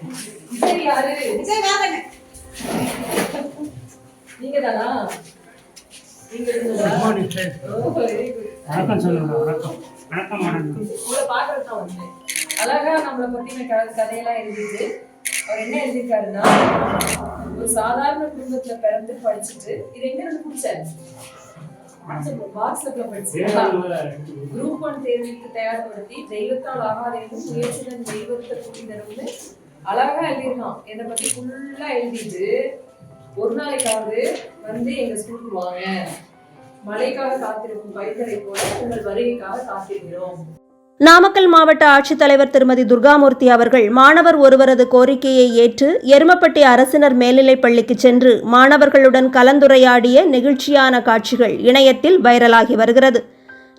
விஜய் யாரு? விஜய் வாங்க. நீங்க தானா? நீங்க இருந்ததா? வணக்கம் சொல்லுங்க. வணக்கம் வணக்கம் மேடம். உங்களை பார்க்கறது தான் வந்தேன். அழகா நம்மளை பத்தின கதையெல்லாம் எழுதிட்டு அவர் என்ன எழுதியிருக்காருன்னா, ஒரு சாதாரண குடும்பத்துல பிறந்து படிச்சுட்டு இது எங்க இருந்து குடிச்சாரு பாக்ஸ்ல படிச்சு குரூப் 1 தேர்வுக்கு தயார்படுத்தி தெய்வத்தால் ஆகாதேனும் முயற்சியுடன் தெய்வத்தை கூட்டினருந்து அழகா எழுதியிருக்கான். என்னை பத்தி ஃபுல்லா எழுதிட்டு ஒரு நாளைக்காவது வந்து எங்க ஸ்கூலுக்கு வாங்க, மழைக்காக காத்திருக்கும் பைத்தரை போல உங்கள் வருகைக்காக காத்திருக்கிறோம். நாமக்கல் மாவட்ட ஆட்சித்தலைவர் திருமதி துர்காமூர்த்தி அவர்கள் மாணவர் ஒருவரது கோரிக்கையை ஏற்று எருமப்பட்டி அரசினர் மேல்நிலைப் பள்ளிக்கு சென்று மாணவர்களுடன் கலந்துரையாடிய நெகிழ்ச்சியான காட்சிகள் இணையத்தில் வைரலாகி வருகிறது.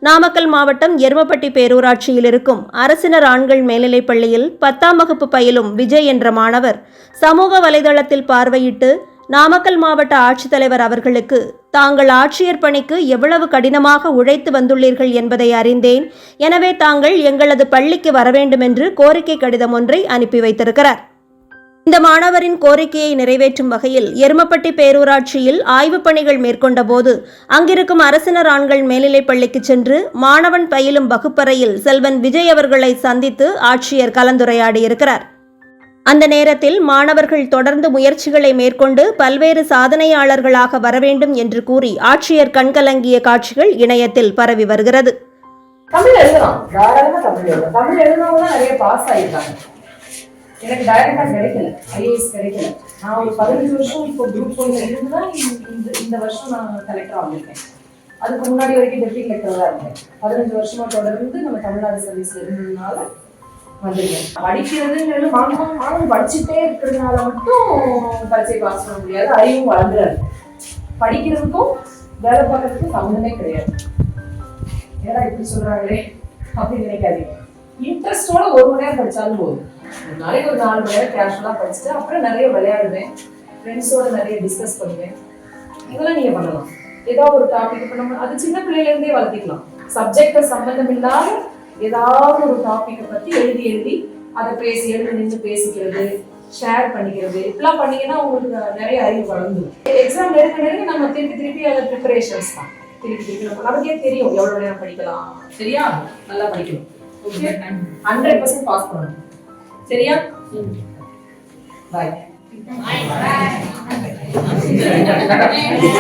நாமக்கல் மாவட்டம் எருமப்பட்டி பேரூராட்சியில் இருக்கும் அரசினர் ஆண்கள் மேல்நிலைப் பள்ளியில் 10ஆம் வகுப்பு பயிலும் விஜய் என்ற மாணவர் சமூக வலைதளத்தில் பார்வையிட்டு நாமக்கல் மாவட்ட ஆட்சித்தலைவர் அவர்களுக்கு தாங்கள் ஆட்சியர் பணிக்கு எவ்வளவு கடினமாக உழைத்து வந்துள்ளீர்கள் என்பதை அறிந்தேன், எனவே தாங்கள் எங்களது பள்ளிக்கு வரவேண்டும் என்று கோரிக்கை கடிதம் ஒன்றை அனுப்பி வைத்திருக்கிறார். இந்த மாணவரின் கோரிக்கையை நிறைவேற்றும் வகையில் எருமப்பட்டி பேரூராட்சியில் ஆய்வுப் பணிகள் மேற்கொண்ட போது அங்கிருக்கும் அரசினர் ஆண்கள் மேல்நிலைப் பள்ளிக்கு சென்று மாணவன் பயிலும் வகுப்பறையில் செல்வன் விஜய் அவர்களை சந்தித்து ஆட்சியர் கலந்துரையாடியிருக்கிறார். அந்த நேரத்தில் மாணவர்கள் தொடர்ந்து முயற்சிகளை மேற்கொண்டு பல்வேறு சாதனையாளர்களாக வரவேண்டும் என்று கூறி ஆட்சியர் கண்கலங்கிய காட்சிகள் இணையத்தில் பரவி வருகிறது. தமிழ் எழுதலாம், தாராளமா தமிழ் எழுதலாம். தமிழ் எழுதுனவங்க தான் நிறைய பாஸ் ஆகிருக்காங்க. எனக்கு டைரக்டா கிடைக்கல, ஐஏஎஸ் கிடைக்கல. நான் ஒரு 15 வருஷம் இப்போ குரூப் 1 இருந்துதான் இந்த வருஷம் நான் கலெக்டர் ஆகிருக்கேன். அதுக்கு முன்னாடி வரைக்கும் டெப்யூட்டி கலெக்டரா இருக்கேன். 15 வருஷமா தொடர்ந்து நம்ம தமிழ்நாடு சர்வீஸ்ல இருந்ததுனால வந்துருக்கேன். படிக்கிறதுங்கிறது மாணவன் படிச்சுட்டே இருக்கிறதுனால மட்டும் பரீட்சை பாஸ் பண்ண முடியாது, அறிவும் வளர்ந்துடாது. படிக்கிறதுக்கும் வேலை பார்க்கறதுக்கும் சம்மந்தமே கிடையாது. ஏன்னா இப்படி சொல்றாங்களே அப்படின்னு நினைக்காதீங்க. இன்ட்ரெஸ்டோட ஒரு மணி நேரம் படிச்சாலும் போதும். ஒரு நாளைக்கு ஒரு 4 மணி நேரம் கேஷுவலா படிச்சுட்டு அப்புறம் நிறைய விளையாடுவேன், ஃப்ரெண்ட்ஸோட நிறைய டிஸ்கஸ் பண்ணுவேன். இதெல்லாம் நீங்க பண்ணலாம். ஏதோ ஒரு டாபிக் இப்போ நம்ம அது சின்ன பிள்ளையில இருந்தே வளர்த்திக்கலாம். சப்ஜெக்ட சம்பந்தம் இல்லாத ஏதாவது ஒரு டாபிக்கை பத்தி எழுதி அதை எழுதி நின்று பேசிக்கிறது, ஷேர் பண்ணிக்கிறது, இப்பெல்லாம் பண்ணீங்கன்னா உங்களுக்கு நிறைய அறிவு வளர்ந்துடும். எக்ஸாம் நெருங்க நம்ம திருப்பி அதை ப்ரிப்பரேஷன்ஸ் தான். திருப்பி நம்ம நமக்கே தெரியும் எவ்வளவு நேரம் படிக்கலாம். சரியா? நல்லா படிக்கணும். ஓகே, 100% பாஸ் பண்ணணும். சரியா? பாய்.